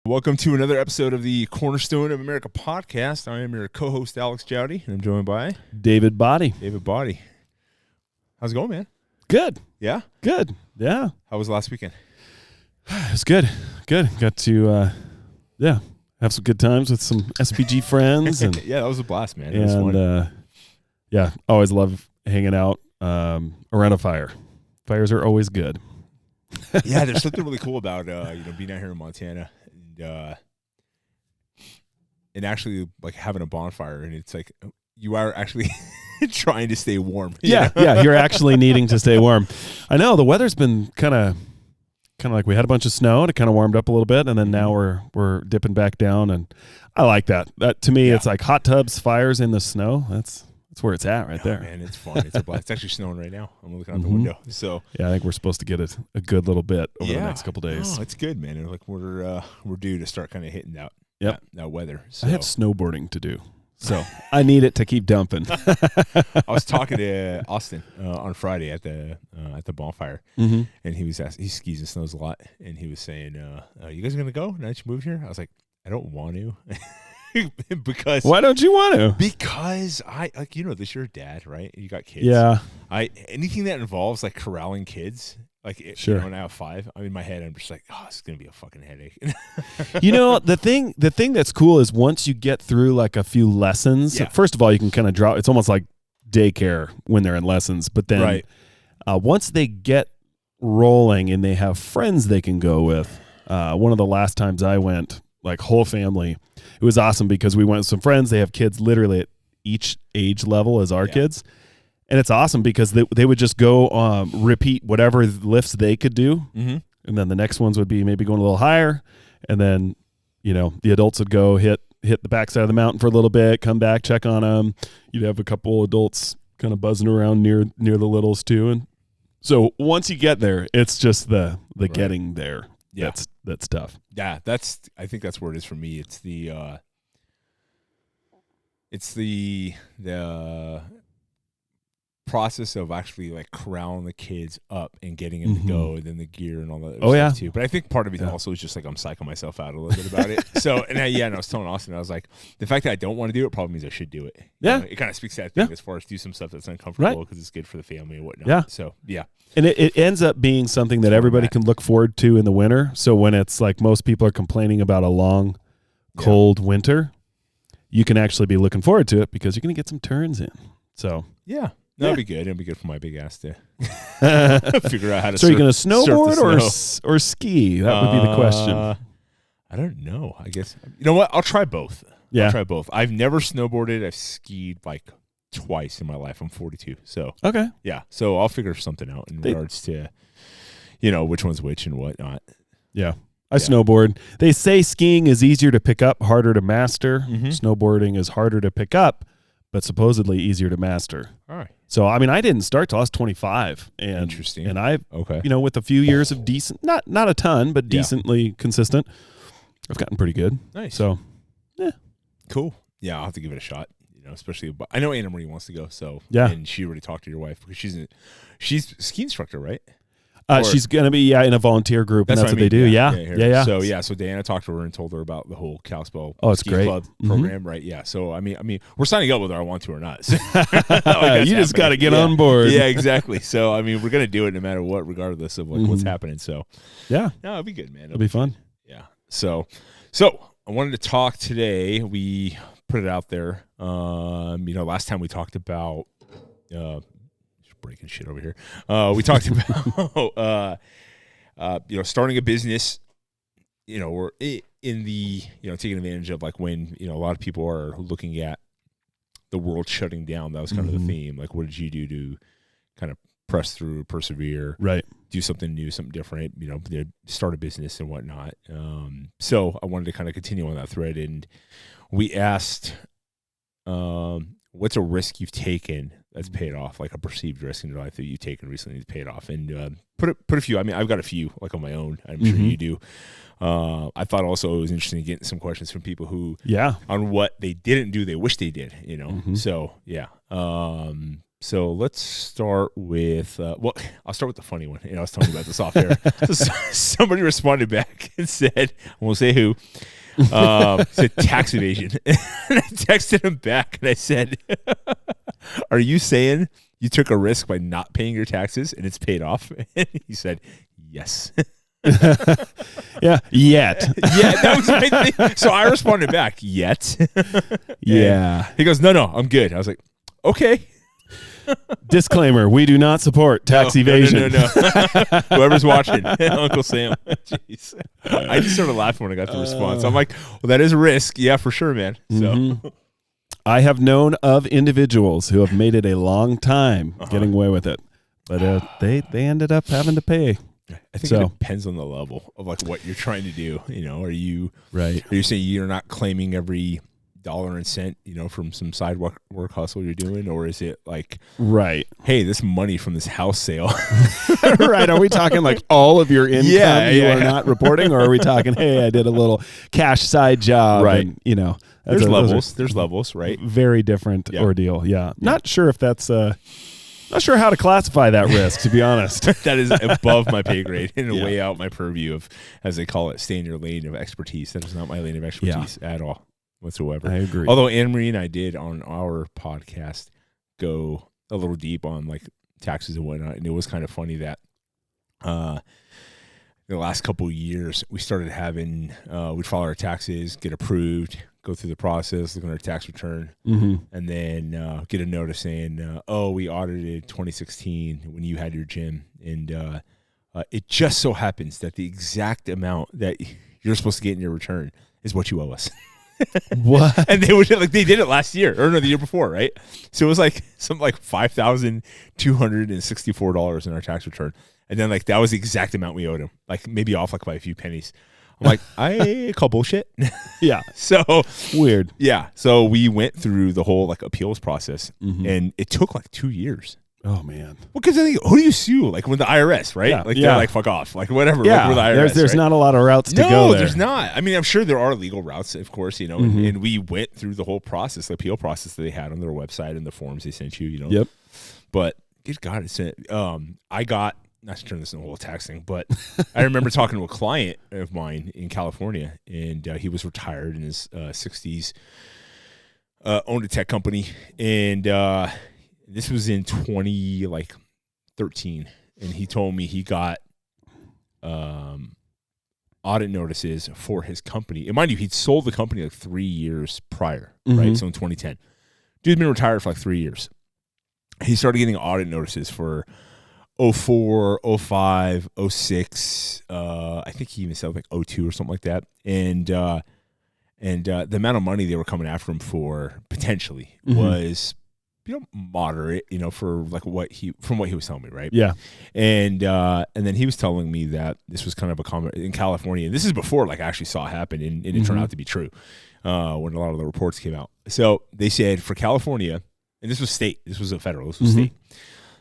Welcome to another episode of the Cornerstone of America podcast. I am your co-host, Alex Jowdy, and I'm joined by David Body. David Body. How's it going, man? Good. Yeah? Good. Yeah. How was last weekend? It was good. Good. Got to, have some good times with some SPG friends. And, yeah, that was a blast, man. It was fun. Always love hanging out around a fire. Fires are always good. Yeah, there's something really cool about, being out here in Montana and actually, like, having a bonfire. And it's like you are actually trying to stay warm. Yeah, you're actually needing to stay warm. I know the weather's been kind of like we had a bunch of snow and it kind of warmed up a little bit, and then now we're dipping back down, and I like that. That to me, It's like hot tubs, fires in the snow. That's where it's at right there. Man, it's fun. It's a blast. It's actually snowing right now. I'm looking out the window. So yeah, I think we're supposed to get a good little bit over the next couple days. Oh, it's good, man. And like we're due to start kind of hitting that weather. So. I have snowboarding to do, so I need it to keep dumping. I was talking to Austin on Friday at the bonfire, and he skis and snows a lot, and he was saying, "You guys are gonna go now that you moved here?" I was like, "I don't want to." Because why don't you want to? Because this your dad, right? You got kids. Yeah. Anything that involves like corralling kids, sure. When I have 5, in my head I'm just like, oh, it's gonna be a fucking headache. The thing that's cool is once you get through like a few lessons, first of all, you can kind of drop. It's almost like daycare when they're in lessons, but then once they get rolling and they have friends they can go with. One of the last times I went, like whole family, it was awesome because we went with some friends. They have kids literally at each age level as our kids. And it's awesome because they would just go repeat whatever lifts they could do. Mm-hmm. And then the next ones would be maybe going a little higher. And then, the adults would go hit the backside of the mountain for a little bit, come back, check on them. You'd have a couple adults kind of buzzing around near the littles too. And so once you get there, it's just the getting there. Yeah. That's tough. Yeah, I think that's where it is for me. It's the process of actually like corralling the kids up and getting them to go, and then the gear and all that stuff too. But I think part of it also is just like I'm psyching myself out a little bit about it. So and I was telling Austin, I was like, the fact that I don't want to do it probably means I should do it. Yeah. It kind of speaks to that thing as far as do some stuff that's uncomfortable because it's good for the family and whatnot. Yeah. So yeah. And it ends up being something that everybody can look forward to in the winter. So when it's like most people are complaining about a long, cold winter, you can actually be looking forward to it because you're going to get some turns in. So yeah. That'd be good. It'd be good for my big ass to figure out how to. So are you going to snowboard or ski? That would be the question. I don't know. I guess you know what? I'll try both. Yeah, I'll try both. I've never snowboarded. I've skied like twice in my life. I'm 42. So okay, yeah. So I'll figure something out in regards to, which one's which and whatnot. Yeah. I snowboard. They say skiing is easier to pick up, harder to master. Mm-hmm. Snowboarding is harder to pick up, but supposedly easier to master. All right. So, I mean, I didn't start till I was 25. And, interesting. And I, with a few years of decent, not a ton, but decently consistent, I've gotten pretty good. Nice. So, yeah. Cool. Yeah, I'll have to give it a shot, especially, but I know Anna Marie wants to go. So, and she already talked to your wife because she's a ski instructor, right? She's going to be in a volunteer group, and that's what they do. Yeah. So Diana talked to her and told her about the whole Kalispell Ski great. Club program, right? Yeah. So I mean, we're signing up whether I want to or not. So, you just got to get on board. Yeah, exactly. So I mean, we're going to do it no matter what, regardless of like what's happening. So no, it'll be good, man. It'll be fun. Yeah. So I wanted to talk today. We put it out there. Last time we talked about. Breaking shit over here. We talked about starting a business, or in the taking advantage of like when a lot of people are looking at the world shutting down. That was kind of the theme. Like, what did you do to kind of press through, persevere, right? Do something new, something different. Start a business and whatnot. So I wanted to kind of continue on that thread, and we asked, what's a risk you've taken that's paid off, like a perceived risk in your life that you've taken recently that's paid off, and put a few. I mean, I've got a few like on my own. I'm sure you do. I thought also it was interesting getting some questions from people who, on what they didn't do, they wish they did. So yeah. So let's start with, I'll start with the funny one. I was telling you about this off air. So somebody responded back and said, I won't say who, said tax evasion. And I texted him back and I said, are you saying you took a risk by not paying your taxes and it's paid off? And he said, yes. Yeah, yet. Yeah, that was my thing. So I responded back, yet. Yeah. He goes, no, I'm good. I was like, okay. Disclaimer, we do not support tax evasion. No. Whoever's watching, Uncle Sam. Jeez. I just started laughing when I got the response. I'm like, well, that is a risk. Yeah, for sure, man. So I have known of individuals who have made it a long time getting away with it, but they ended up having to pay. I think it depends on the level of like what you're trying to do. Are you saying you're not claiming every dollar and cent, from some side work hustle you're doing, or is it like, hey, this money from this house sale, right? Are we talking like all of your income you are not reporting, or are we talking, hey, I did a little cash side job, right? And, there's levels, right? Very different ordeal. Yeah. Not sure if that's not sure how to classify that risk, to be honest. That is above my pay grade and way out my purview of, as they call it, stay in your lane of expertise. That is not my lane of expertise at all. Whatsoever. I agree. Although Anne-Marie and I did on our podcast go a little deep on like taxes and whatnot, and it was kind of funny that the last couple of years we started having we'd file our taxes, get approved, go through the process, look at our tax return, and then get a notice saying, we audited 2016 when you had your gym, and it just so happens that the exact amount that you're supposed to get in your return is what you owe us. What? And they did it last year, or no, the year before, right? So it was like something like $5,264 in our tax return, and then like that was the exact amount we owed him, like maybe off like by a few pennies. I'm like, I call bullshit. Yeah. So weird. Yeah. So we went through the whole like appeals process, and it took like 2 years. Oh man. Well, because I think, who do you sue? Like with the IRS, right? Yeah. Like they're like, fuck off, like whatever. Yeah. Like with the IRS, there's not a lot of routes to go No, there. there's not. I mean, I'm sure there are legal routes, of course, and we went through the whole process, the appeal process that they had on their website and the forms they sent you, Yep. But good God, I got, not to turn this into a whole tax thing, but I remember talking to a client of mine in California, and he was retired in his 60s, owned a tech company, and this was in 2013, and he told me he got audit notices for his company. And mind you, he'd sold the company like 3 years prior, right? So in 2010. Dude's been retired for like 3 years. He started getting audit notices for 04, 05, 06. I think he even said like 02 or something like that. And the amount of money they were coming after him for potentially was moderate, for like from what he was telling me, right? Yeah. And then he was telling me that this was kind of a common in California, and this is before like I actually saw it happen, and it turned out to be true when a lot of the reports came out. So they said for California, and this was state, this was a federal, this was state.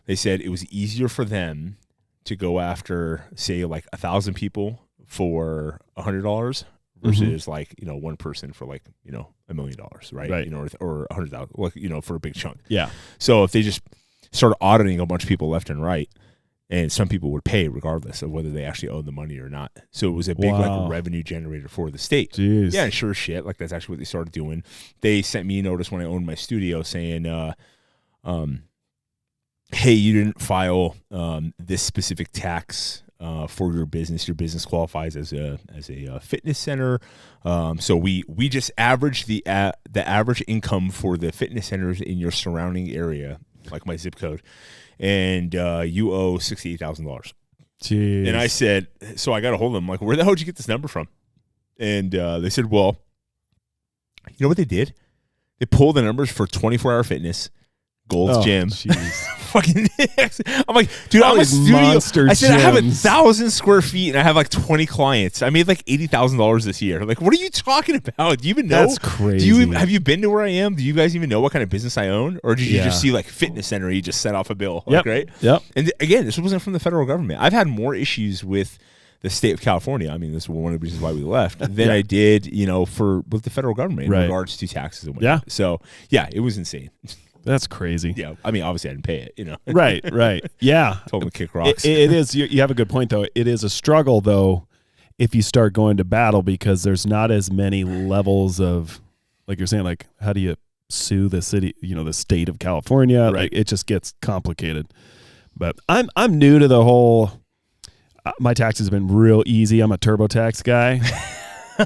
They said it was easier for them to go after, say, like 1,000 people for $100 versus like, one person for like, $1 million, right? Or 100,000, like, for a big chunk. Yeah. So if they just started auditing a bunch of people left and right, and some people would pay regardless of whether they actually owed the money or not. So it was a big like revenue generator for the state. Jeez. Yeah, and sure as shit, like that's actually what they started doing. They sent me a notice when I owned my studio saying, hey, you didn't file this specific tax for your business. Your business qualifies as a fitness center. So we just averaged the average income for the fitness centers in your surrounding area, like my zip code, and you owe $68,000. Jeez. And I said, so I got a hold of them. Like, where the hell did you get this number from? And they said, well, you know what they did? They pulled the numbers for 24-hour fitness, Gold's Gym. Fucking I'm like, dude, I'm a studio. I said, I have 1,000 square feet and I have like 20 clients. I made like $80,000 this year. Like, what are you talking about? Do you even know? That's crazy. Have you been to where I am? Do you guys even know what kind of business I own? Or did you just see like fitness center? You just set off a bill, like, right? Yep. And again, this wasn't from the federal government. I've had more issues with the state of California. I mean, this is one of the reasons why we left than I did, with the federal government in regards to taxes and whatnot. Yeah. So yeah, it was insane. That's crazy. Yeah, I mean, obviously I didn't pay it, Right. Yeah. Told them to kick rocks. It is. You have a good point, though. It is a struggle, though, if you start going to battle, because there's not as many levels of, like you're saying, like, how do you sue the city, the state of California? Right. Like, it just gets complicated. But I'm new to the whole, my taxes have been real easy. I'm a TurboTax guy.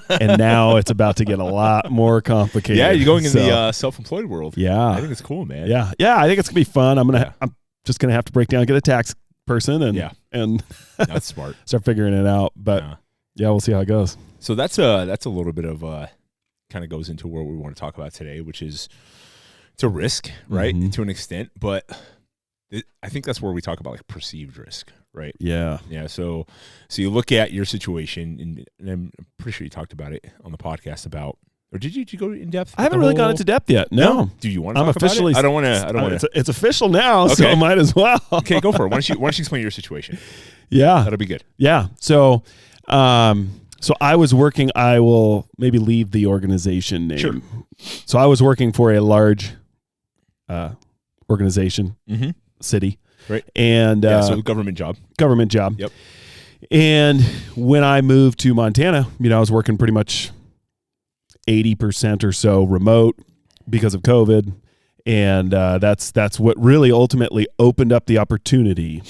And now it's about to get a lot more complicated. Yeah, you're going in the self-employed world. Yeah. I think it's cool, man. Yeah. I think it's going to be fun. I'm just going to have to break down and get a tax person and That's smart. Start figuring it out. But yeah, we'll see how it goes. So that's a little bit of kind of goes into where we want to talk about today, which is it's a risk, right? Mm-hmm. To an extent, but I think that's where we talk about like perceived risk, right? Yeah. So you look at your situation, and I'm pretty sure you talked about it on the podcast about, or did you go in depth? I haven't really gone into depth yet. No. Do you want to talk about it? I don't want to. It's official now, so I might as well. Okay, go for it. Why don't you explain your situation? Yeah. That'll be good. Yeah. So I was working, I will maybe leave the organization name. Sure. So I was working for a large organization, city. Right. And so government job. Yep. And when I moved to Montana, I was working pretty much 80% or so remote because of COVID. And that's what really ultimately opened up the opportunity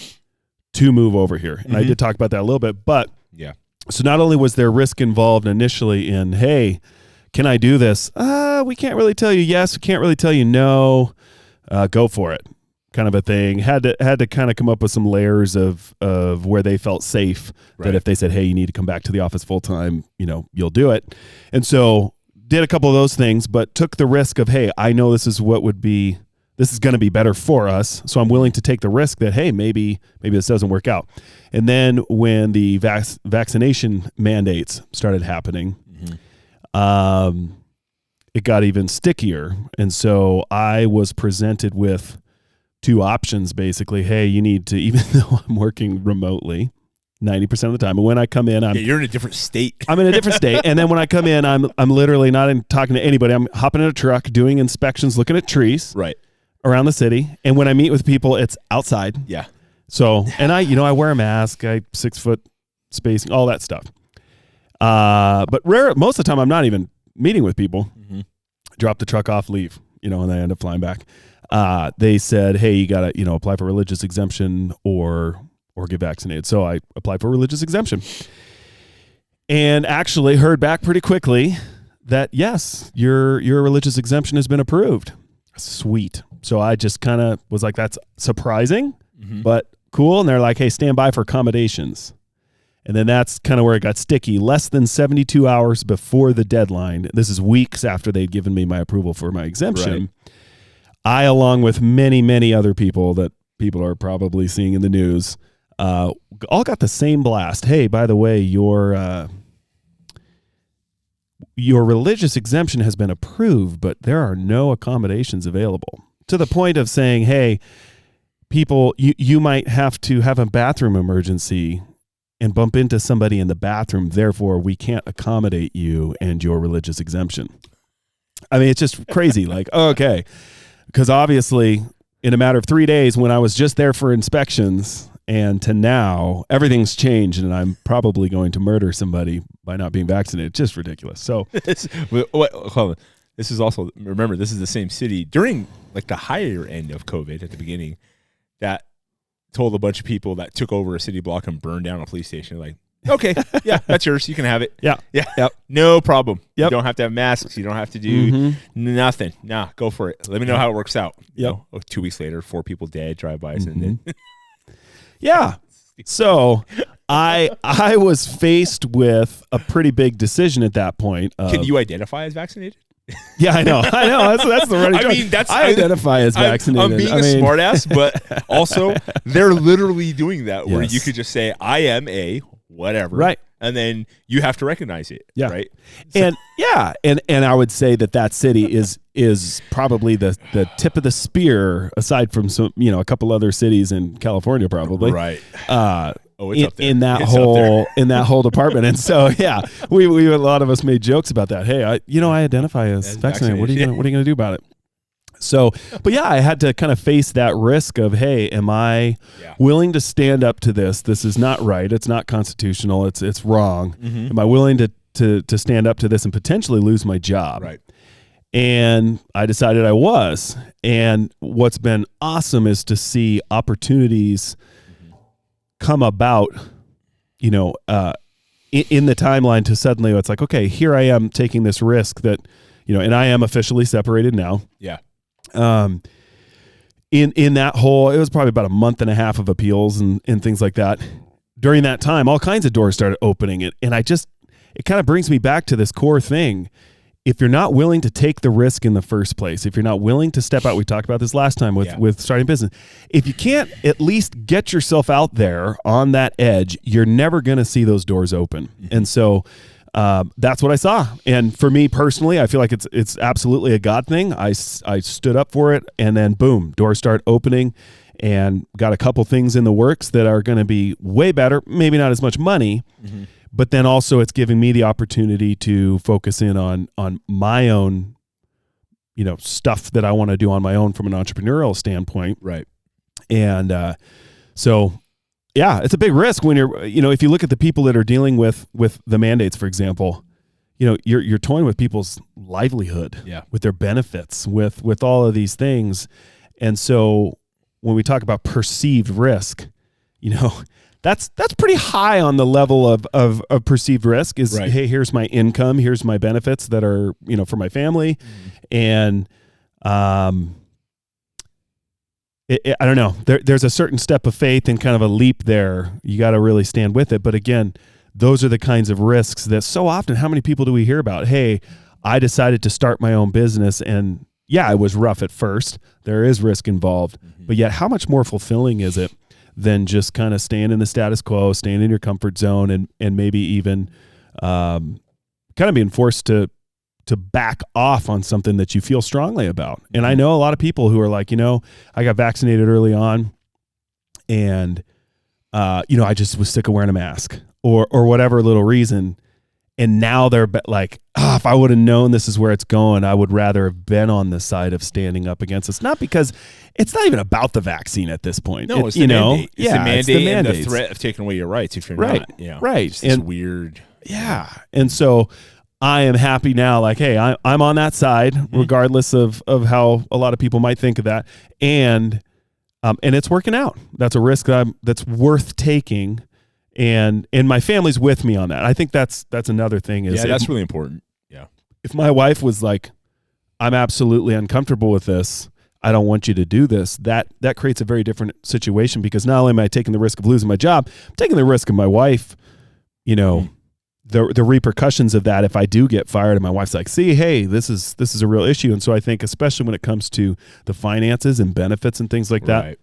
to move over here. And I did talk about that a little bit, but yeah. So not only was there risk involved initially in, hey, can I do this? We can't really tell you yes. We can't really tell you no. Go for it, kind of a thing. Had to kind of come up with some layers of where they felt safe, right, that if they said, hey, you need to come back to the office full time, you'll do it. And so did a couple of those things, but took the risk of, hey, I know this is going to be better for us. So I'm willing to take the risk that, hey, maybe this doesn't work out. And then when the vaccination mandates started happening, it got even stickier. And so I was presented with two options, basically. Hey, you need to, even though I'm working remotely 90% of the time, and when I come in, you're in a different state. I'm in a different state. And then when I come in, I'm literally not talking to anybody. I'm hopping in a truck, doing inspections, looking at trees. Right. Around the city. And when I meet with people, it's outside. Yeah. So, and I wear a mask, 6 foot spacing, all that stuff. But most of the time I'm not even meeting with people. Drop the truck off, leave, and I end up flying back. They said, hey, you got to, apply for religious exemption or get vaccinated. So I applied for religious exemption and actually heard back pretty quickly that yes, your religious exemption has been approved. Sweet. So I just kind of was like, that's surprising, but cool. And they're like, hey, stand by for accommodations. And then that's kind of where it got sticky. Less than 72 hours before the deadline, this is weeks after they'd given me my approval for my exemption, right, I, along with many, many other people that people are probably seeing in the news, all got the same blast. Hey, by the way, your religious exemption has been approved, but there are no accommodations available. To the point of saying, hey, people, you might have to have a bathroom emergency and bump into somebody in the bathroom. Therefore, we can't accommodate you and your religious exemption. I mean, it's just crazy. Like, okay. Because obviously, in a matter of 3 days, when I was just there for inspections and to now, everything's changed, and I'm probably going to murder somebody by not being vaccinated. Just ridiculous. So, hold on. This is also, remember, this is the same city during like the higher end of COVID at the beginning that told a bunch of people that took over a city block and burned down a police station. Like, okay, yeah, that's yours. You can have it. Yeah. Yep. No problem. Yep. You don't have to have masks. You don't have to do nothing. Nah, go for it. Let me know how it works out. Yep. 2 weeks later, 4 people dead, drive-bys, and then. Yeah. So I was faced with a pretty big decision at that point. Can you identify as vaccinated? Yeah, I know. That's the running joke. I mean, I identify as vaccinated. I'm being a smartass, but also they're literally doing that where you could just say, I am a whatever. Right. And then you have to recognize it. Yeah. Right. So, and I would say that city is probably the tip of the spear aside from some, a couple other cities in California probably. Right. It's up there. In that whole department. And so, we a lot of us made jokes about that. Hey, I identify as vaccinated. What are you going to do about it? So, but yeah, I had to kind of face that risk of, hey, am I willing to stand up to this? This is not right. It's not constitutional. It's wrong. Am I willing to stand up to this and potentially lose my job? Right. And I decided I was. And what's been awesome is to see opportunities come about, in the timeline to suddenly it's like, okay, here I am taking this risk that, and I am officially separated now. Yeah. In that whole, it was probably about a month and a half of appeals and things like that. During that time, all kinds of doors started opening, and it kind of brings me back to this core thing. If you're not willing to take the risk in the first place, if you're not willing to step out, we talked about this last time with starting business. If you can't at least get yourself out there on that edge, you're never going to see those doors open. And so that's what I saw. And for me personally, I feel like it's absolutely a God thing. I stood up for it, and then boom, doors start opening, and got a couple things in the works that are going to be way better. Maybe not as much money, but then also it's giving me the opportunity to focus in on my own, stuff that I want to do on my own from an entrepreneurial standpoint. Right. And so, yeah, it's a big risk when you're, if you look at the people that are dealing with the mandates, for example, you're toying with people's livelihood, with their benefits, with all of these things. And so when we talk about perceived risk, that's pretty high on the level of perceived risk is, hey, here's my income, here's my benefits that are, for my family. And, I don't know, there's a certain step of faith and kind of a leap there. You got to really stand with it. But again, those are the kinds of risks that so often, how many people do we hear about? Hey, I decided to start my own business, and yeah, it was rough at first. There is risk involved, but yet how much more fulfilling is it than just kind of staying in the status quo, staying in your comfort zone, and maybe even kind of being forced to back off on something that you feel strongly about. And I know a lot of people who are like, I got vaccinated early on, and I just was sick of wearing a mask or whatever little reason. And now they're like, if I would have known this is where it's going, I would rather have been on the side of standing up against this. Not because it's not even about the vaccine at this point. No, it's the mandate. It's the mandate and the threat of taking away your rights if you're not. Yeah, right. It's just weird. Yeah. And so I am happy now, like, hey, I'm on that side, regardless of how a lot of people might think of that. And it's working out. That's a risk that's worth taking. And my family's with me on that. I think that's another thing. That's really important. Yeah. If my wife was like, I'm absolutely uncomfortable with this, I don't want you to do this, that creates a very different situation, because not only am I taking the risk of losing my job, I'm taking the risk of my wife, the repercussions of that if I do get fired. And my wife's like, see, hey, this is a real issue. And so I think, especially when it comes to the finances and benefits and things like that,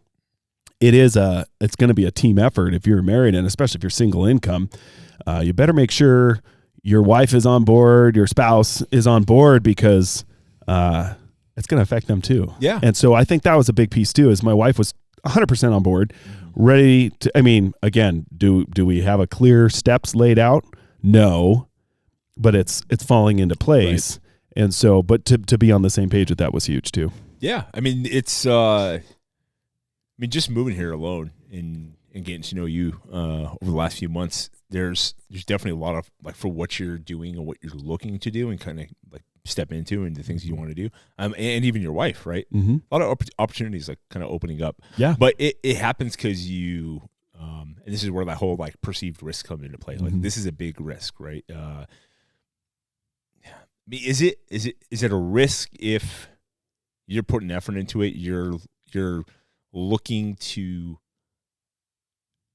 it's going to be a team effort if you're married, and especially if you're single income. You better make sure your wife is on board, your spouse is on board, because it's going to affect them too. Yeah. And so I think that was a big piece too, is my wife was 100% on board, ready to, again, do we have a clear steps laid out? No, but it's falling into place. Right. And so, but to be on the same page with that was huge too. Yeah. It's, just moving here alone and getting to know you over the last few months, there's definitely a lot of, like, for what you're doing and what you're looking to do and kind of like step into and the things you want to do. And even your wife, right? Mm-hmm. A lot of opportunities like kind of opening up. Yeah. But it happens because you, and this is where that whole like perceived risk comes into play. Like, this is a big risk, right? Is it a risk if you're putting effort into it? You're looking to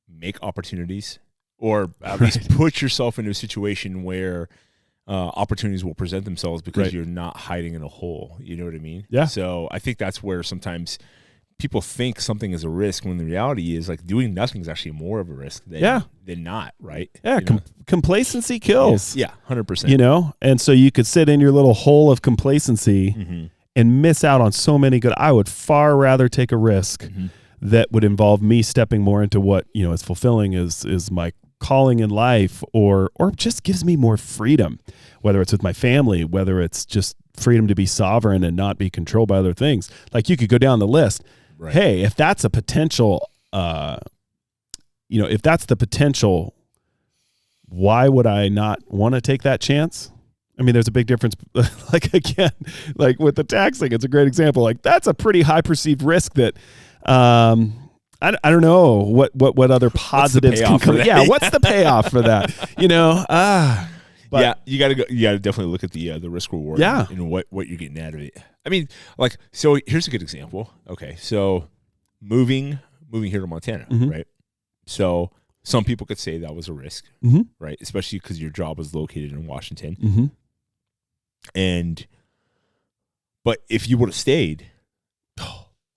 make opportunities, or at least put yourself into a situation where opportunities will present themselves because you're not hiding in a hole. You know what I mean? Yeah. So I think that's where sometimes people think something is a risk when the reality is, like, doing nothing is actually more of a risk than not, right? Yeah. Complacency kills. Yeah. 100%. And so you could sit in your little hole of complacency and miss out on so many good. I would far rather take a risk that would involve me stepping more into what, is fulfilling is my calling in life, or just gives me more freedom, whether it's with my family, whether it's just freedom to be sovereign and not be controlled by other things. Like you could go down the list. Right. Hey, if that's a potential, if that's the potential, why would I not want to take that chance? I mean, there's a big difference. Like again, like with the taxing, it's a great example. Like that's a pretty high perceived risk that, I don't know what other positives can come. Yeah, what's the payoff for that? But yeah, you gotta definitely look at the risk reward. Yeah, and what you're getting out of it. I mean, like, so here's a good example. Okay, so moving here to Montana, right? So some people could say that was a risk, right? Especially because your job was located in Washington. But if you would have stayed,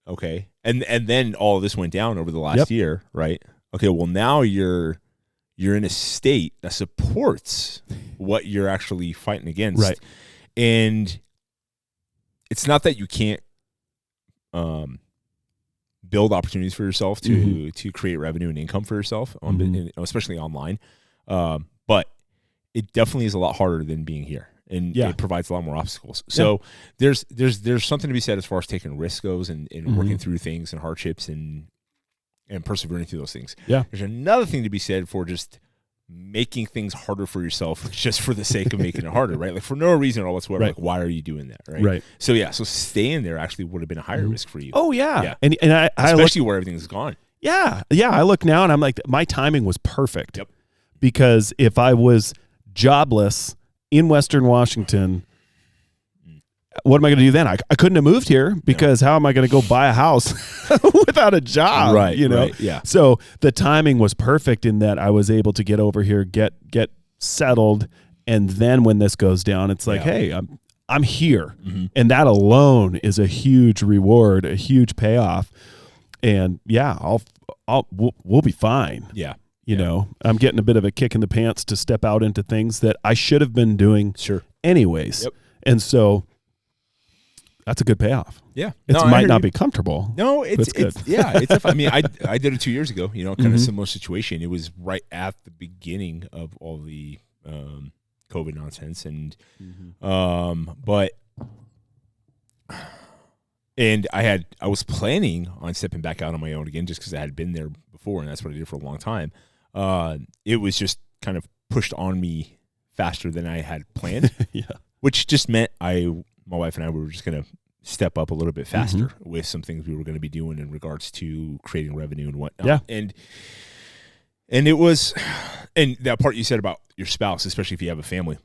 okay, and then all of this went down over the last year, right? Okay, well now you're in a state that supports what you're actually fighting against, right? And it's not that you can't build opportunities for yourself to create revenue and income for yourself, especially online. But it definitely is a lot harder than being here, and it provides a lot more obstacles. So there's something to be said as far as taking risk goes and working through things and hardships and persevering through those things. Yeah. There's another thing to be said for just making things harder for yourself just for the sake of making it harder, right? Like for no reason at all whatsoever. Right. Like, why are you doing that, right? Right. So so staying there actually would have been a higher risk for you. Oh yeah. And I especially where everything's gone. Yeah. Yeah. I look now and I'm like, my timing was perfect. Yep. Because if I was jobless in Western Washington, what am I going to do then? I couldn't have moved here because how am I going to go buy a house without a job? Right. Right, yeah. So the timing was perfect in that I was able to get over here, get settled, and then when this goes down, it's like, hey, I'm here, and that alone is a huge reward, a huge payoff, and we'll be fine. Yeah. You know, I'm getting a bit of a kick in the pants to step out into things that I should have been doing anyways. Yep. And so that's a good payoff. Yeah. It might not be comfortable. No, it's good. It's I mean, I did it 2 years ago, kind of similar situation. It was right at the beginning of all the COVID nonsense and I was planning on stepping back out on my own again just because I had been there before and that's what I did for a long time. It was just kind of pushed on me faster than I had planned. Which just meant my wife and I were just going to step up a little bit faster with some things we were going to be doing in regards to creating revenue and whatnot. Yeah. And it was, and that part you said about your spouse, especially if you have a family,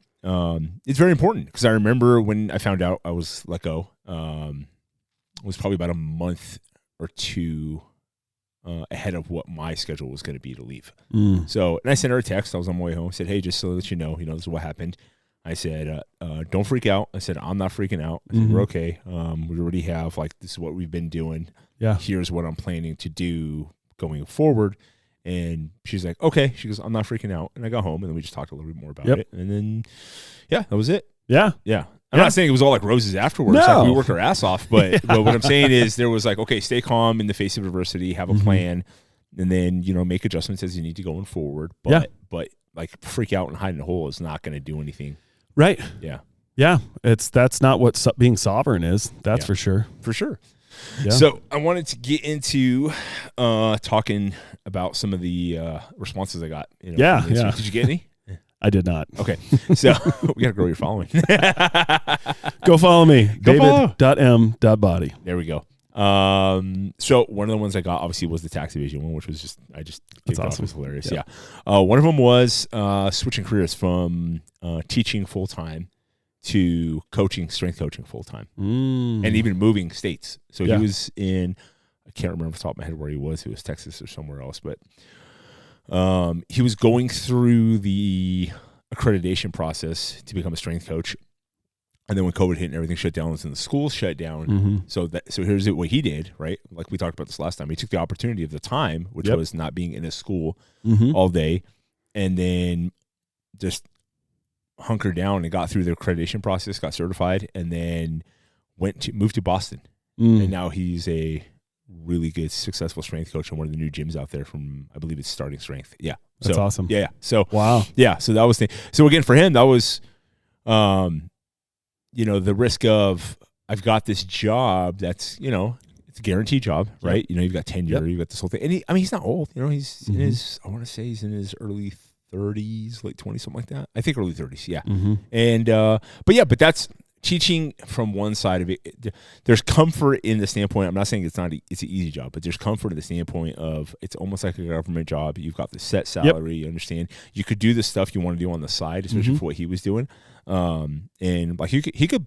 it's very important because I remember when I found out I was let go, it was probably about a month or two ahead of what my schedule was going to be to leave. So, and I sent her a text. I was on my way home. I said, hey, just so that you know, this is what happened. I said, don't freak out. I said, I'm not freaking out. I said, we're okay. We already have, this is what we've been doing. Yeah. Here's what I'm planning to do going forward. And she's like, okay. She goes, I'm not freaking out. And I got home, and then we just talked a little bit more about it. And then, that was it. Yeah. Yeah. I'm not saying it was all like roses afterwards. No. Like we worked our ass off. But what I'm saying is there was okay, stay calm in the face of adversity, have a plan, and then, make adjustments as you need to going forward. But freak out and hide in a hole is not going to do anything. Right. Yeah. Yeah. That's not what being sovereign is. That's for sure. For sure. Yeah. So I wanted to get into talking about some of the responses I got. Yeah. Did you get any? I did not. Okay. So we got to grow your following. Go follow me. David.m.body. There we go. So one of the ones I got obviously was the tax evasion one, which was that's awesome. It was hilarious. Yeah. One of them was switching careers from teaching full time to strength coaching full time, and even moving states. So he was in, I can't remember off the top of my head where he was. It was Texas or somewhere else, but he was going through the accreditation process to become a strength coach. And then when COVID hit and everything shut down, and the schools shut down. So here's what he did, right? Like we talked about this last time. He took the opportunity of the time, which was not being in a school all day, and then just hunkered down and got through the accreditation process, got certified, and then moved to Boston. And now he's a really good, successful strength coach in one of the new gyms out there from, I believe it's Starting Strength. Yeah. That's awesome. Yeah. So, wow. Yeah. So that was so again, for him, that was, you know, the risk of, I've got this job that's, you know, it's a guaranteed job, right? Yep. You know, you've got tenure, you've got this whole thing. And he's not old, you know, he's in his, I want to say he's in his early 30s, late 20s, something like that. I think early 30s. Yeah. And, but that's teaching from one side of it. There's comfort in the standpoint. I'm not saying it's an easy job, but there's comfort in the standpoint of it's almost like a government job. You've got the set salary. You understand. You could do the stuff you want to do on the side, especially for what he was doing. And like he could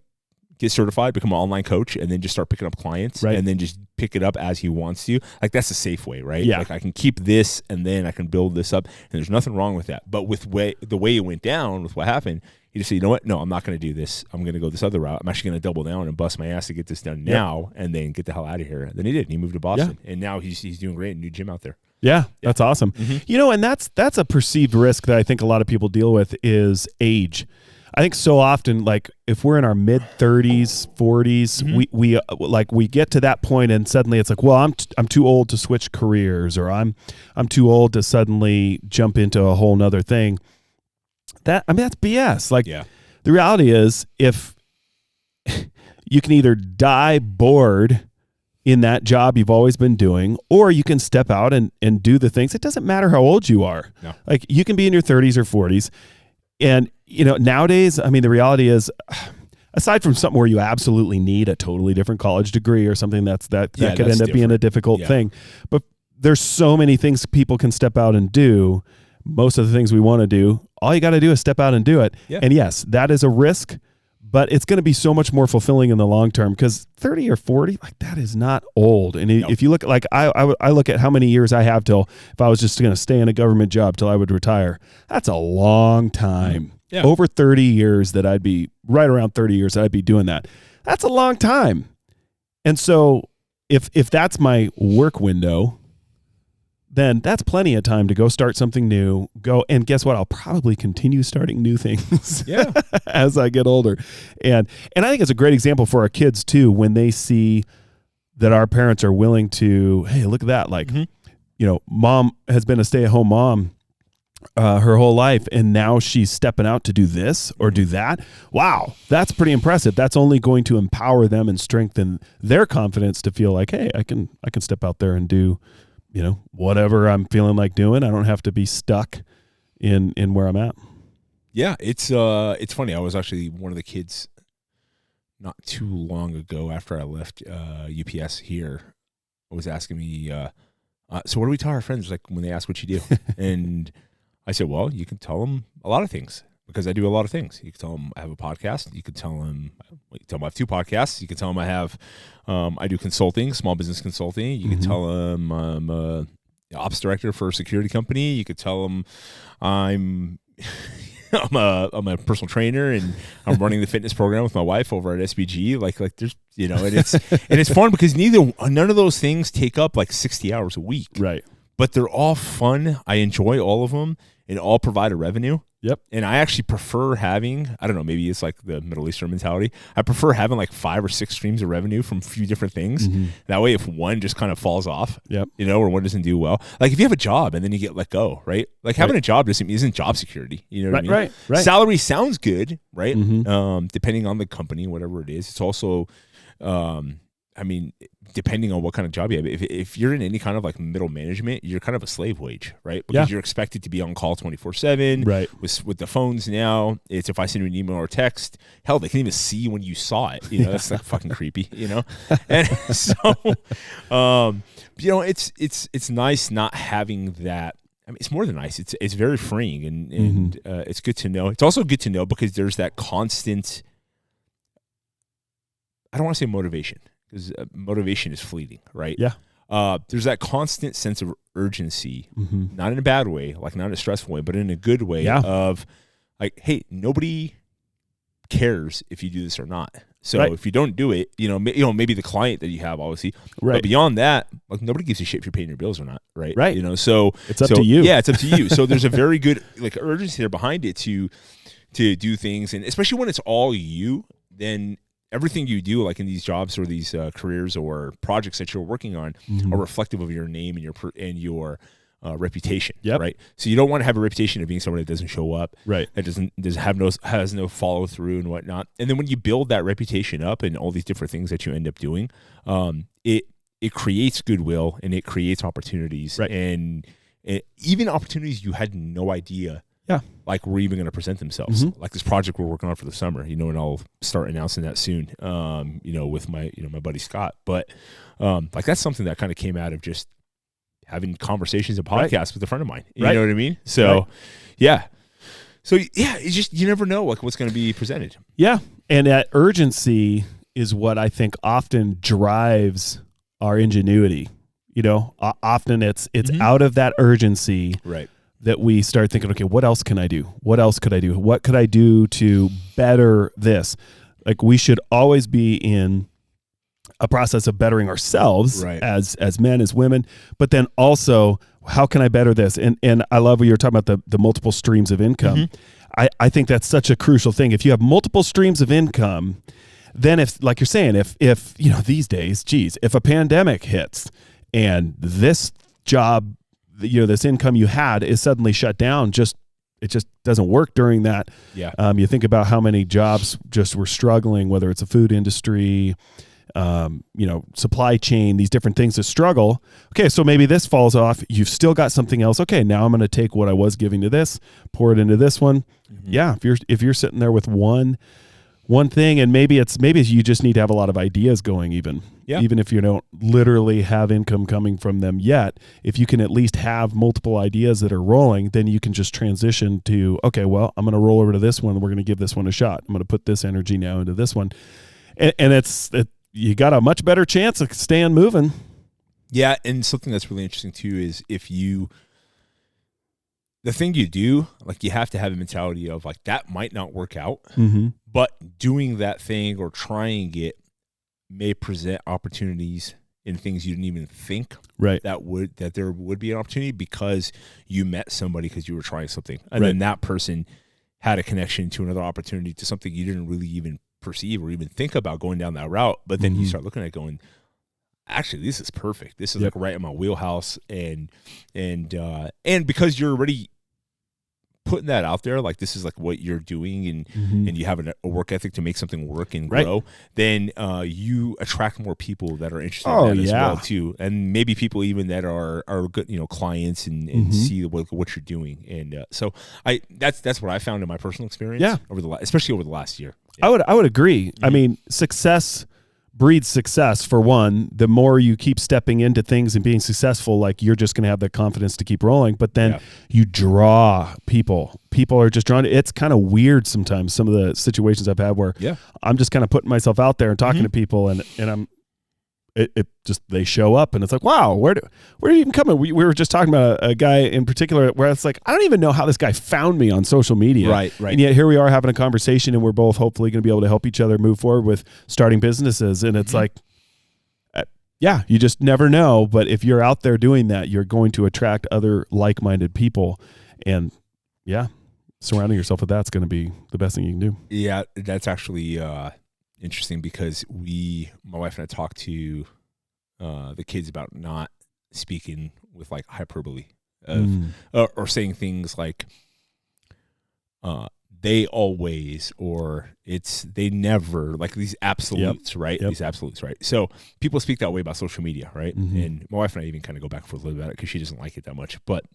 get certified, become an online coach, and then just start picking up clients, and then just pick it up as he wants to. Like that's a safe way, right? Yeah. Like I can keep this, and then I can build this up, and there's nothing wrong with that. But with the way it went down, with what happened, he just said, you know what? No, I'm not going to do this. I'm going to go this other route. I'm actually going to double down and bust my ass to get this done now, and then get the hell out of here. And then he did. He moved to Boston, and now he's doing great. New gym out there. Yeah, that's awesome. You know, and that's a perceived risk that I think a lot of people deal with is age. I think so often, like if we're in our mid 30s, 40s, we get to that point and suddenly it's like, well, I'm too old to switch careers, or I'm too old to suddenly jump into a whole nother thing. That's BS. Like the reality is, if you can either die bored in that job you've always been doing, or you can step out and do the things. It doesn't matter how old you are. No. Like you can be in your 30s or 40s. And, you know, nowadays, I mean, the reality is, aside from something where you absolutely need a totally different college degree or something that could end up being a difficult thing. But there's so many things people can step out and do. Most of the things we want to do, all you got to do is step out and do it. Yeah. And yes, that is a risk, but it's going to be so much more fulfilling in the long term, because 30 or 40, like that is not old. And if you look at, like I look at how many years I have till, if I was just going to stay in a government job till I would retire, that's a long time. Yeah. Over 30 years that I'd be, right around 30 years that I'd be doing that. That's a long time. And so if that's my work window, then that's plenty of time to go start something new. And guess what? I'll probably continue starting new things as I get older. And I think it's a great example for our kids too, when they see that our parents are willing to, hey, look at that. Like, you know, mom has been a stay-at-home mom her whole life, and now she's stepping out to do this or do that. Wow, that's pretty impressive. That's only going to empower them and strengthen their confidence to feel like, hey, I can step out there and do, you know, whatever I'm feeling like doing. I don't have to be stuck in where I'm at. Yeah, it's funny. I was actually one of the kids not too long ago after I left UPS here was asking me, so what do we tell our friends, like when they ask what you do? And I said, well, you can tell them a lot of things, because I do a lot of things. You can tell them I have a podcast. You can tell them I have 2 podcasts. You can tell them I have, I do consulting, small business consulting. You can tell them I'm a ops director for a security company. You could tell them I'm a personal trainer, and I'm running the fitness program with my wife over at SBG. Like there's, you know, and it's fun because none of those things take up like 60 hours a week. Right. But they're all fun. I enjoy all of them, and all provide a revenue. Yep. And I actually prefer having, I don't know, maybe it's like the Middle Eastern mentality. I prefer having like 5 or 6 streams of revenue from a few different things. That way, if one just kind of falls off, you know, or one doesn't do well, like if you have a job and then you get let go, right? Like having a job isn't job security. You know what I mean? Right. Salary sounds good, right? Depending on the company, whatever it is. It's also, I mean, depending on what kind of job you have, if you're in any kind of like middle management, you're kind of a slave wage, right? Because you're expected to be on call 24/7. Right. With the phones now, it's if I send you an email or text, hell, they can even see when you saw it. You know, that's like fucking creepy. You know, and so, you know, it's nice not having that. I mean, it's more than nice. It's very freeing, and it's good to know. It's also good to know because there's that constant. I don't want to say motivation, because motivation is fleeting, right? Yeah. There's that constant sense of urgency, not in a bad way, like not in a stressful way, but in a good way of like, hey, nobody cares if you do this or not. So if you don't do it, you know, maybe the client that you have, obviously, but beyond that, like nobody gives a shit if you're paying your bills or not, right? Right. You know, so it's up to you. Yeah, it's up to you. So there's a very good like urgency there behind it to do things, and especially when it's all you, then everything you do, like in these jobs or these careers or projects that you're working on, are reflective of your name and your reputation. Right. So you don't want to have a reputation of being somebody that doesn't show up. Right. That has no follow through and whatnot. And then when you build that reputation up and all these different things that you end up doing, it creates goodwill and it creates opportunities, and even opportunities you had no idea like were even going to present themselves. Like this project we're working on for the summer, and I'll start announcing that soon, with my buddy Scott. But like that's something that kind of came out of just having conversations and podcasts with a friend of mine. You know what I mean? So it's just, you never know like what's going to be presented. Yeah. And that urgency is what I think often drives our ingenuity. Often it's out of that urgency that we start thinking, okay, what else can I do? What else could I do? What could I do to better this? Like we should always be in a process of bettering ourselves as men, as women, but then also how can I better this? And I love what you were talking about, the multiple streams of income. I think that's such a crucial thing. If you have multiple streams of income, then if, like you're saying, if these days, if a pandemic hits and this job, this income you had is suddenly shut down, it just doesn't work during that. You think about how many jobs just were struggling, whether it's a food industry, supply chain, these different things that struggle. Okay, so maybe this falls off. You've still got something else. Okay, now I'm going to take what I was giving to this, pour it into this one. Yeah, if you're sitting there with one thing, and maybe you just need to have a lot of ideas going, even if you don't literally have income coming from them yet. If you can at least have multiple ideas that are rolling, then you can just transition to, okay, well, I'm going to roll over to this one. We're going to give this one a shot. I'm going to put this energy now into this one, and you got a much better chance of staying moving. Yeah, and something that's really interesting too is the thing you do, like you have to have a mentality of like that might not work out, but doing that thing or trying it may present opportunities in things you didn't even think that there would be an opportunity because you met somebody because you were trying something, and then that person had a connection to another opportunity, to something you didn't really even perceive or even think about going down that route. But then you start looking at it going, actually, this is perfect. This is like right in my wheelhouse, and because you're already putting that out there, like this is like what you're doing, and you have a work ethic to make something work and grow, then you attract more people that are interested in that as well too, and maybe people even that are good, clients and see what you're doing, and so that's what I found in my personal experience especially over the last year. I would agree. I mean, success breeds success. For one, the more you keep stepping into things and being successful, like you're just going to have the confidence to keep rolling, but then you draw people are just drawn to. It's kind of weird sometimes, some of the situations I've had where I'm just kind of putting myself out there and talking to people, and I'm it just, they show up and it's like, wow, where do you even come in? We were just talking about a guy in particular where it's like, I don't even know how this guy found me on social media. Right. And yet here we are having a conversation, and we're both hopefully going to be able to help each other move forward with starting businesses. And it's like, you just never know. But if you're out there doing that, you're going to attract other like-minded people. And surrounding yourself with that's going to be the best thing you can do. Yeah, that's actually interesting because my wife and I talked to the kids about not speaking with like hyperbole or saying things like they always, or they never, like these absolutes, right? These absolutes, right? So people speak that way about social media, right? And my wife and I even kind of go back and forth a little bit about it because she doesn't like it that much. But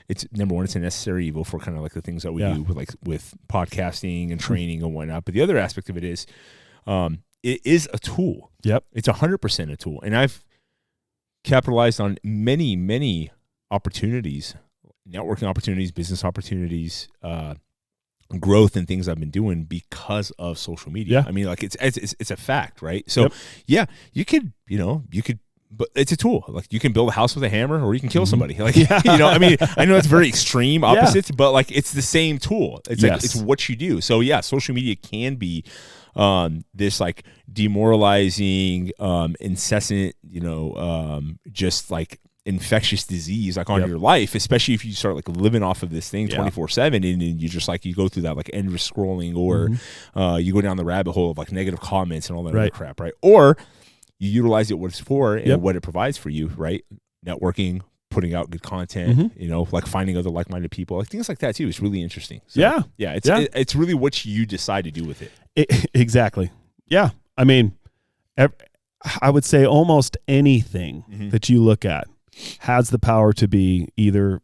it's, number one, it's a necessary evil for kind of like the things that we do with podcasting and training and whatnot. But the other aspect of it is, it is a tool. It's 100% a tool. And I've capitalized on many, many opportunities, networking opportunities, business opportunities, growth and things I've been doing because of social media. I mean, like it's a fact, right? So you could, but it's a tool. Like you can build a house with a hammer, or you can kill somebody. Like, I mean, I know it's very extreme opposites, but like it's the same tool. It's like, it's what you do. So social media can be this like demoralizing, incessant, just like infectious disease like on your life, especially if you start like living off of this thing 24/7, and you just like you go through that like endless scrolling, or you go down the rabbit hole of like negative comments and all that other crap, right? Or you utilize it what it's for and what it provides for you, right? Networking, putting out good content, you know, like finding other like-minded people, like things like that too. It's really interesting. So, it's really what you decide to do with it. Exactly. Yeah. I mean, I would say almost anything that you look at has the power to be either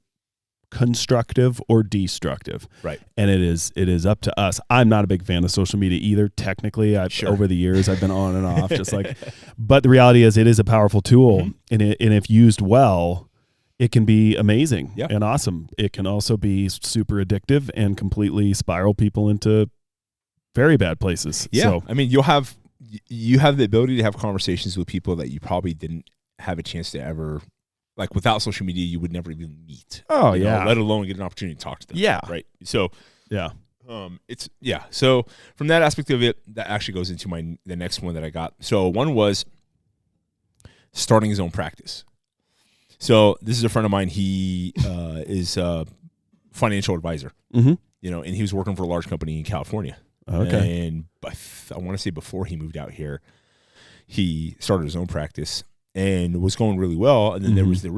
constructive or destructive. Right. And it is up to us. I'm not a big fan of social media either. Technically, over the years, I've been on and off, just like, but the reality is it is a powerful tool, and if used well, it can be amazing and awesome. It can also be super addictive and completely spiral people into very bad places. Yeah. So, I mean, you have the ability to have conversations with people that you probably didn't have a chance to ever, like without social media, you would never even meet. Oh, you know, let alone get an opportunity to talk to them. Yeah. Right. So, yeah. So from that aspect of it, that actually goes into the next one that I got. So one was starting his own practice. So this is a friend of mine. He is a financial advisor, you know, and he was working for a large company in California. Okay. And I want to say before he moved out here, he started his own practice and was going really well. And then there was the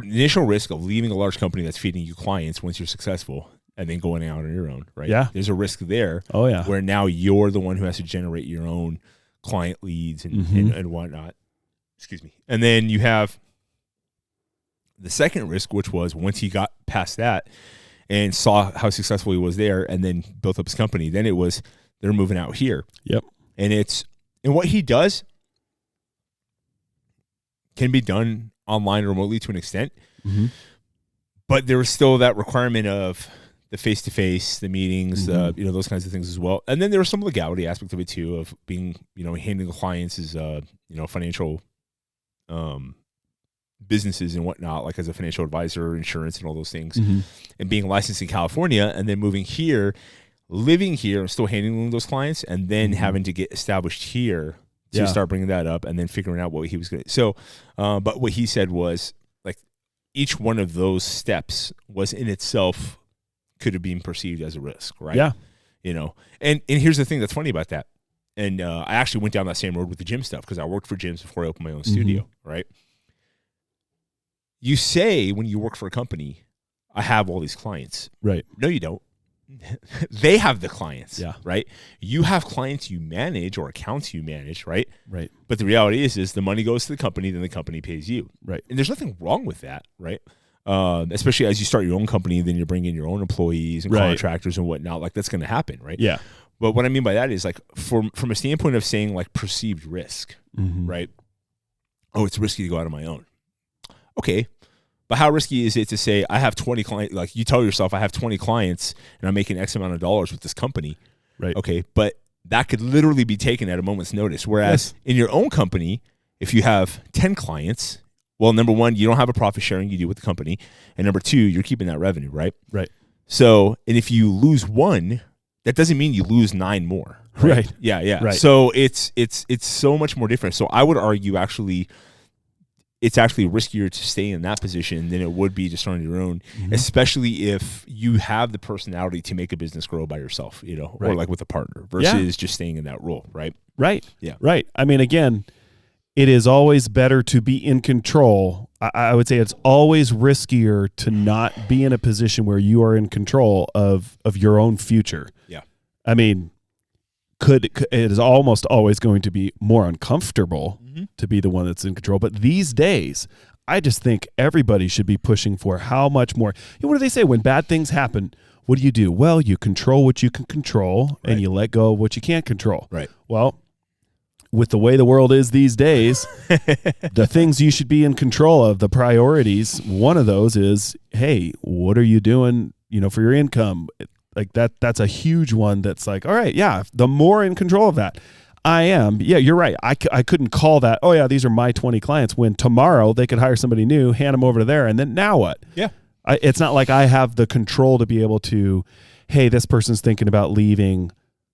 initial risk of leaving a large company that's feeding you clients once you're successful and then going out on your own, right? Yeah. There's a risk there. Oh, yeah. Where now you're the one who has to generate your own client leads and whatnot. Excuse me. And then you have the second risk, which was once he got past that and saw how successful he was there and then built up his company, then it was they're moving out here. Yep. And what he does can be done online remotely to an extent, but there was still that requirement of the face-to-face, the meetings, you know, those kinds of things as well. And then there was some legality aspect of it too, of being, you know, handling clients as, you know, financial businesses and whatnot, like as a financial advisor, insurance and all those things, and being licensed in California and then moving here, living here and still handling those clients, and then having to get established here to start bringing that up and then figuring out what he was going to. So, but what he said was like each one of those steps was in itself could have been perceived as a risk, right? Yeah. You know, and here's the thing that's funny about that. And I actually went down that same road with the gym stuff because I worked for gyms before I opened my own studio, right? You say when you work for a company, I have all these clients. Right. No, you don't. They have the clients, yeah, right? You have clients you manage or accounts you manage, right? Right. But the reality is the money goes to the company, then the company pays you. Right. And there's nothing wrong with that, right? Especially as you start your own company, then you're bringing your own employees and contractors and whatnot. Like that's going to happen, right? Yeah. But what I mean by that is like from a standpoint of saying like perceived risk, right? Oh, it's risky to go out on my own. Okay. But how risky is it to say I have 20 clients? Like you tell yourself I have 20 clients and I'm making X amount of dollars with this company. Right. Okay. But that could literally be taken at a moment's notice. Whereas in your own company, if you have 10 clients, well, number one, you don't have a profit sharing you do with the company. And number two, you're keeping that revenue, right? Right. So, and if you lose one, that doesn't mean you lose 9 more. Right. Yeah. Yeah. Right. So it's so much more different. So I would argue it's actually riskier to stay in that position than it would be to start on your own, especially if you have the personality to make a business grow by yourself, you know, or like with a partner versus just staying in that role, right? Right. Yeah. Right. I mean, again, it is always better to be in control. I would say it's always riskier to not be in a position where you are in control of your own future. Yeah. I mean, it is almost always going to be more uncomfortable to be the one that's in control. But these days, I just think everybody should be pushing for how much more. You know, what do they say? When bad things happen, what do? Well, you control what you can control and you let go of what you can't control. Right. Well, with the way the world is these days, the things you should be in control of, the priorities, one of those is, hey, what are you doing, you know, for your income? Like that's a huge one that's like, all right, yeah, the more in control of that I am. Yeah, you're right. I couldn't call that, oh, yeah, these are my 20 clients when tomorrow they could hire somebody new, hand them over to there, and then now what? Yeah. It's not like I have the control to be able to, hey, this person's thinking about leaving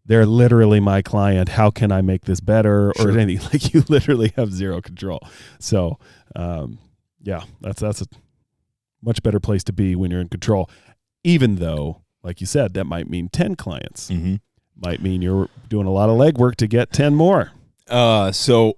they're literally my client. How can I make this better or Sure. anything? Like you literally have zero control. So, that's a much better place to be when you're in control, even though, like you said, that might mean 10 clients. Mm-hmm. Might mean you're doing a lot of legwork to get 10 more. So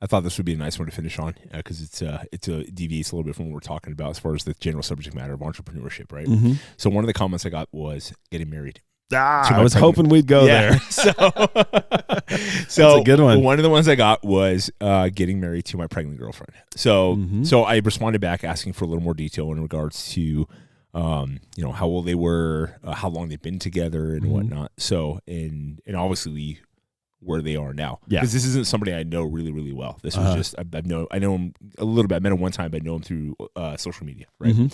I thought this would be a nice one to finish on because it deviates a little bit from what we're talking about as far as the general subject matter of entrepreneurship, right? Mm-hmm. So one of the comments I got was getting married. I was hoping we'd go there. So That's a good one. One of the ones I got was getting married to my pregnant girlfriend. So so I responded back asking for a little more detail in regards to how old they were, how long they've been together and whatnot. So and obviously where they are now. Yeah. Because this isn't somebody I know really, really well. This was just I know him a little bit. I met him one time, but I know him through social media, right? Mm-hmm.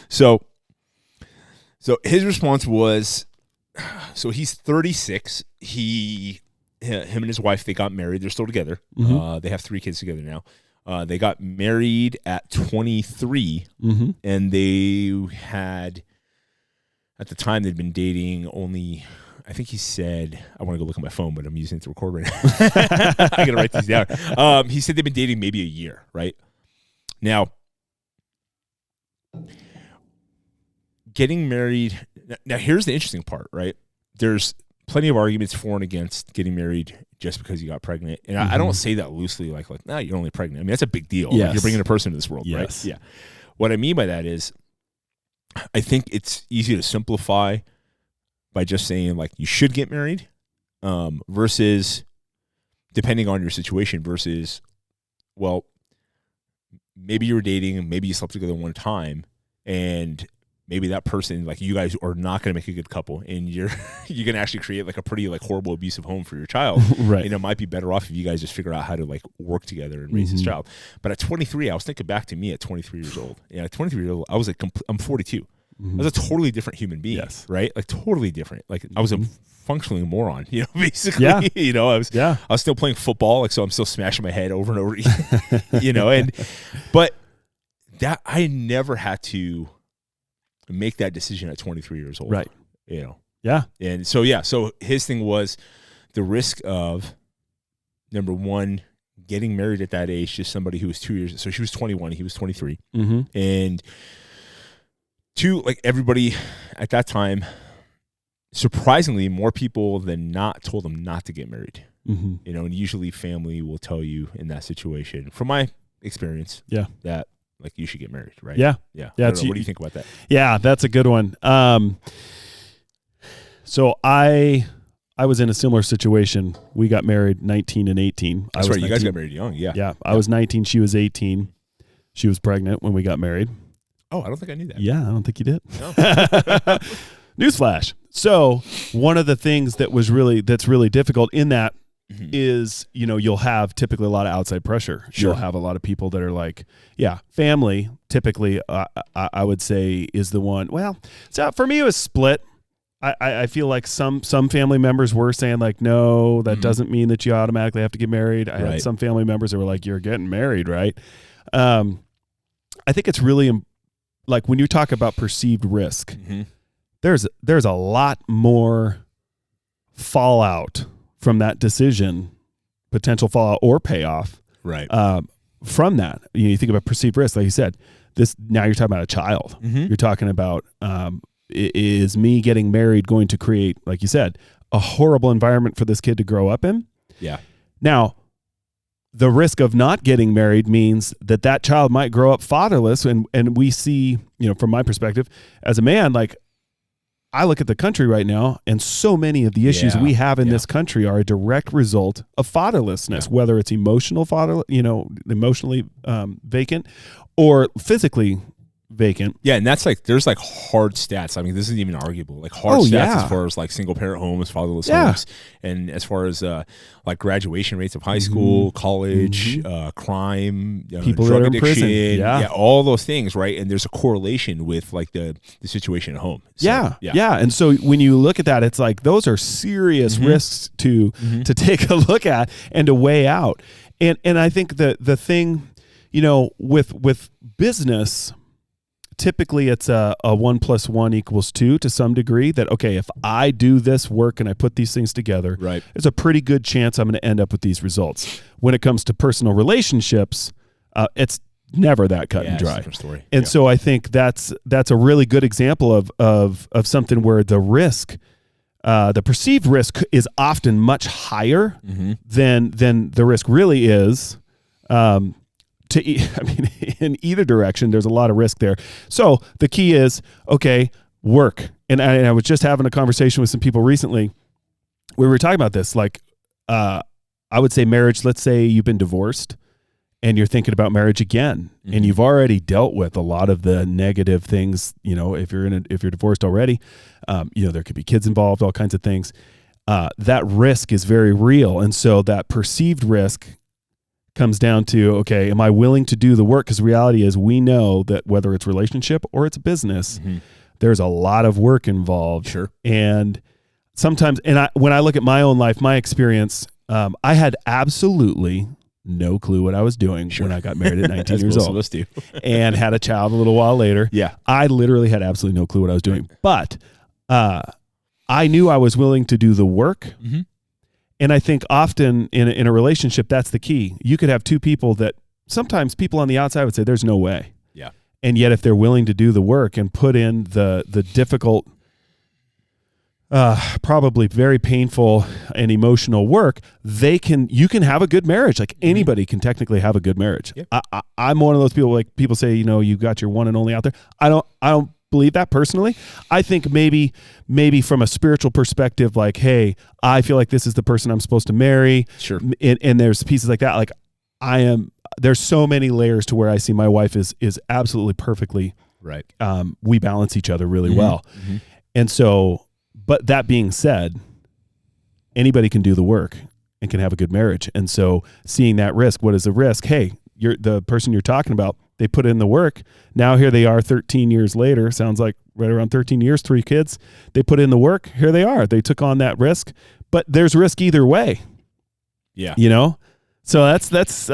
So his response was, so he's 36. Him and his wife, they got married. They're still together. Mm-hmm. They have 3 kids together now. They got married at 23, and they had, at the time, they'd been dating only, I think he said, I want to go look at my phone, but I'm using it to record right now. I got to write these down. He said they've been dating maybe a year, right? Now, getting married. Now, here's the interesting part, right? There's plenty of arguments for and against getting married just because you got pregnant. And I don't say that loosely, like, nah, you're only pregnant. I mean, that's a big deal. Yes. Like, you're bringing a person into this world, right? Yeah. What I mean by that is I think it's easy to simplify by just saying, like, you should get married versus, depending on your situation, versus, well, maybe you were dating, maybe you slept together one time, and maybe that person, like, you guys are not going to make a good couple, and you're going to actually create like a pretty like horrible abusive home for your child. Right. And it might be better off if you guys just figure out how to like work together and raise this child. But at 23, I was thinking back to me at 23 years old. Yeah, at 23 years old, I was like, I'm 42. I was a totally different human being, right? Like totally different. Like I was a functioning moron, basically. Yeah. I was still playing football, like, so I'm still smashing my head over and over, but that I never had to make that decision at 23 years old. Right. Yeah. And so his thing was the risk of, number one, getting married at that age to somebody who was 2 years. So she was 21, he was 23. And 2, like, everybody at that time, surprisingly, more people than not told them not to get married. And usually family will tell you in that situation, from my experience, that, like, you should get married, right? Yeah. What do you think about that? Yeah, that's a good one. So I was in a similar situation. We got married 19 and 18. That's right. You guys got married young. Yeah. I was 19. She was 18. She was pregnant when we got married. Oh, I don't think I knew that. Yeah, I don't think you did. No. Newsflash. So one of the things that's really difficult in that is, you'll have typically a lot of outside pressure. Sure. You'll have a lot of people that are like, family typically, I would say, is the one. Well, so for me, it was split. I feel like some family members were saying, like, no, that doesn't mean that you automatically have to get married. I had some family members that were like, you're getting married, right? I think it's really, like, when you talk about perceived risk, there's a lot more fallout from that decision, potential fallout or payoff, right? From that, you think about perceived risk, like you said. Now you're talking about a child. You're talking about is me getting married going to create, like you said, a horrible environment for this kid to grow up in? Yeah. Now, the risk of not getting married means that child might grow up fatherless, and we see, from my perspective as a man, like, I look at the country right now, and so many of the issues we have in this country are a direct result of fatherlessness, whether it's emotionally vacant or physically vacant. Yeah, and that's like, there's like hard stats. I mean, this isn't even arguable. Like hard stats as far as like single parent homes, fatherless homes, and as far as like graduation rates of high school, college, crime, people drug that are addiction, in prison. all those things, right? And there's a correlation with like the situation at home. So, And so when you look at that, it's like those are serious risks to take a look at and to weigh out. And I think the thing, with business, typically it's a 1 + 1 = 2 to some degree, that, okay, if I do this work and I put these things together, right, there's a pretty good chance I'm going to end up with these results. When it comes to personal relationships, it's never that cut and dry. Story. And so I think that's a really good example of something where the risk, the perceived risk is often much higher than the risk really is. In either direction, there's a lot of risk there. So the key is, okay, work. And I was just having a conversation with some people recently. We were talking about this, like, I would say marriage, let's say you've been divorced and you're thinking about marriage again, and you've already dealt with a lot of the negative things. If you're divorced already, there could be kids involved, all kinds of things. That risk is very real. And so that perceived risk comes down to, okay, am I willing to do the work? Because reality is, we know that whether it's relationship or it's business, there's a lot of work involved. Sure. And sometimes, when I look at my own life, my experience, I had absolutely no clue what I was doing when I got married at 19 years old and had a child a little while later. Yeah. I literally had absolutely no clue what I was doing, but I knew I was willing to do the work. And I think often in a relationship, that's the key. You could have two people that sometimes people on the outside would say, there's no way. Yeah. And yet if they're willing to do the work and put in the difficult, probably very painful and emotional work, you can have a good marriage. Like anybody can technically have a good marriage. Yep. I'm one of those people, like people say, you got your one and only out there. I don't believe that personally. I think maybe from a spiritual perspective, like, hey, I feel like this is the person I'm supposed to marry. Sure. And there's pieces like that. Like there's so many layers to where I see my wife is absolutely perfectly right. We balance each other really well. And so, but that being said, anybody can do the work and can have a good marriage. And so seeing that risk, what is the risk? Hey, the person you're talking about, they put in the work. Now here they are 13 years later. Sounds like right around 13 years, 3 kids. They put in the work. Here they are. They took on that risk, but there's risk either way. Yeah. So that's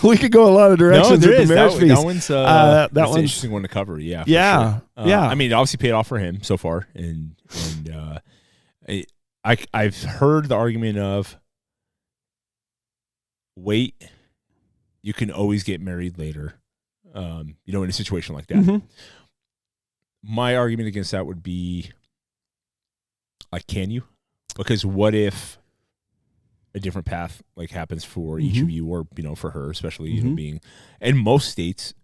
we could go a lot of directions with the marriage piece. That one's that's an interesting one to cover. Yeah. Yeah. Sure. Yeah. I mean, it obviously paid off for him so far. And I've heard the argument of wait, you can always get married later. In a situation like that. My argument against that would be, like, can you? Because what if a different path like happens for each of you, or for her, especially being, and most states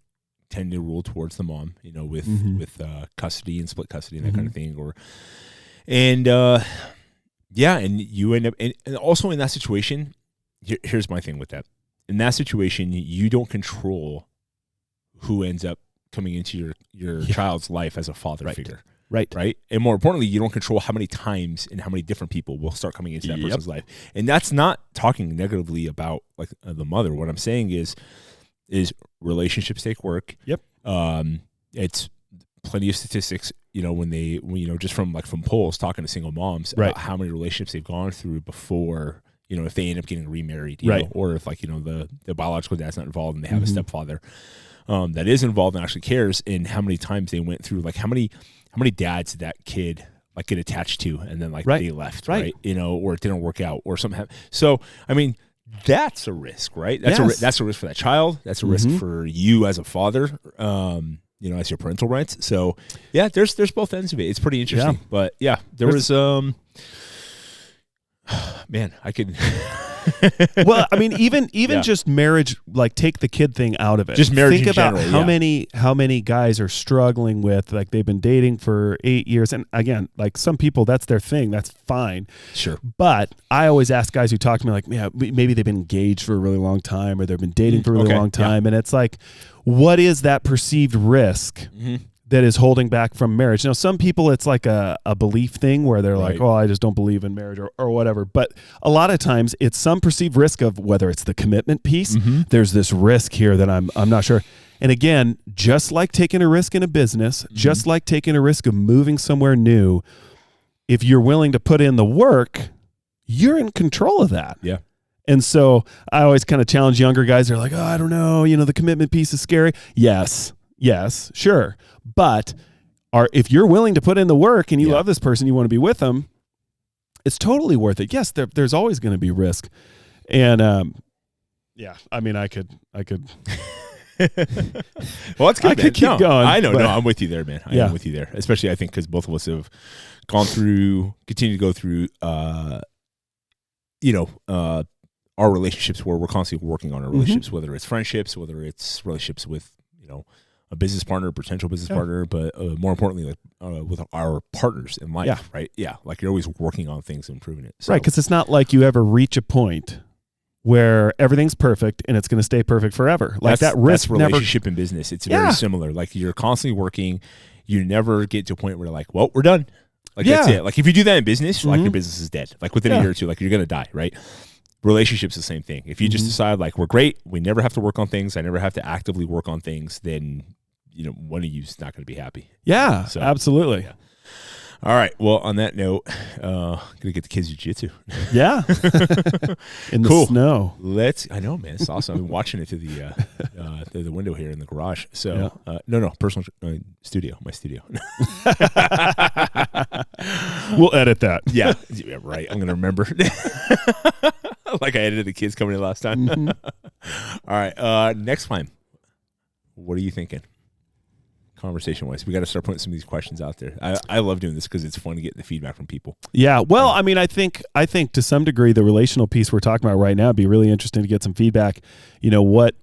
tend to rule towards the mom, with custody and split custody and that kind of thing, and you end up, and also in that situation, here's my thing with that. In that situation, you don't control who ends up coming into your child's life as a father figure. Right. And more importantly, you don't control how many times and how many different people will start coming into that person's life. And that's not talking negatively about like the mother. What I'm saying is relationships take work. Yep. It's plenty of statistics, when just from polls talking to single moms about how many relationships they've gone through before, if they end up getting remarried, or if the biological dad's not involved and they have a stepfather that is involved and actually cares, and how many times they went through, like how many dads did that kid get attached to, and then they left, right? Or it didn't work out, or something happened. So, I mean, that's a risk, right? That's a risk for that child. That's a risk for you as a father, as your parental rights. So, yeah, there's both ends of it. It's pretty interesting. Yeah. But yeah, there was man, I could. Well, I mean, even just marriage, like take the kid thing out of it. Just marriage. Think in about general, how many guys are struggling with, like, they've been dating for 8 years, and again, like some people, that's their thing. That's fine. Sure. But I always ask guys who talk to me, like, yeah, maybe they've been engaged for a really long time, or they've been dating for a really long time, and it's like, what is that perceived risk that is holding back from marriage? Now, some people, it's like a belief thing where they're like, oh, I just don't believe in marriage, or whatever. But a lot of times it's some perceived risk of whether it's the commitment piece. There's this risk here that I'm not sure. And again, just like taking a risk in a business, just like taking a risk of moving somewhere new, if you're willing to put in the work, you're in control of that. Yeah. And so I always kind of challenge younger guys. They're like, oh, I don't know, the commitment piece is scary. Yes. Yes, sure. But if you're willing to put in the work and you love this person, you want to be with them, it's totally worth it. Yes, there's always going to be risk. And I mean, I could well, it's good. I could keep going. I know. No, I'm with you there, man. I am with you there. Especially, I think, because both of us have continue to go through, our relationships where we're constantly working on our relationships, whether it's friendships, whether it's relationships with, a business partner, potential business partner, but more importantly, with our partners in life, right? Yeah, like you're always working on things and improving it. So. Right, because it's not like you ever reach a point where everything's perfect and it's going to stay perfect forever. Like that risk. That's relationship and business. It's very similar. Like you're constantly working. You never get to a point where you're like, well, we're done. Like that's it. Like if you do that in business, like your business is dead. Like within a year or two, like you're going to die, right? Relationships the same thing. If you just decide like we're great, we never have to work on things, I never have to actively work on things, then one of you's not going to be happy. Yeah, so, absolutely. Yeah. All right. Well, on that note, gonna get the kids jiu-jitsu. Yeah. In the snow. I know, man. It's awesome. I've been watching it through the window here in the garage. So no, personal studio, my studio. We'll edit that. Yeah, right. I'm gonna remember. Like I edited the kids coming in last time. All right. Next time, what are you thinking? Conversation wise, we got to start putting some of these questions out there. I love doing this because it's fun to get the feedback from people. Yeah, well, I mean, I think to some degree the relational piece we're talking about right now would be really interesting to get some feedback. What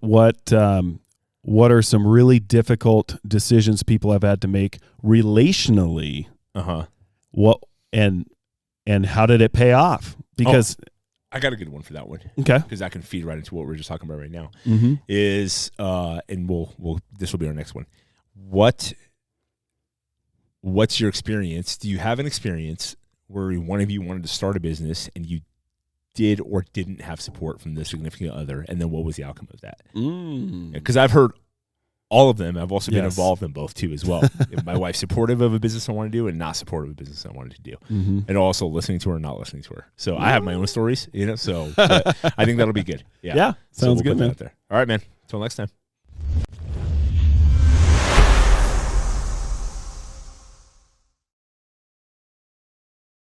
are some really difficult decisions people have had to make relationally? What and how did it pay off? Because I got a good one for that one. Okay, because that can feed right into what we're just talking about right now. Mm-hmm. Is and we'll this will be our next one. What's your experience? Do you have an experience where one of you wanted to start a business and you did or didn't have support from the significant other, and then what was the outcome of that? Because I've heard all of them. I've also been involved in both too as well. My wife's supportive of a business I want to do and not supportive of a business I wanted to do. And also listening to her and not listening to her. So I have my own stories, so I think that'll be good. Yeah. Sounds good, man. Out there. All right, man. Until next time.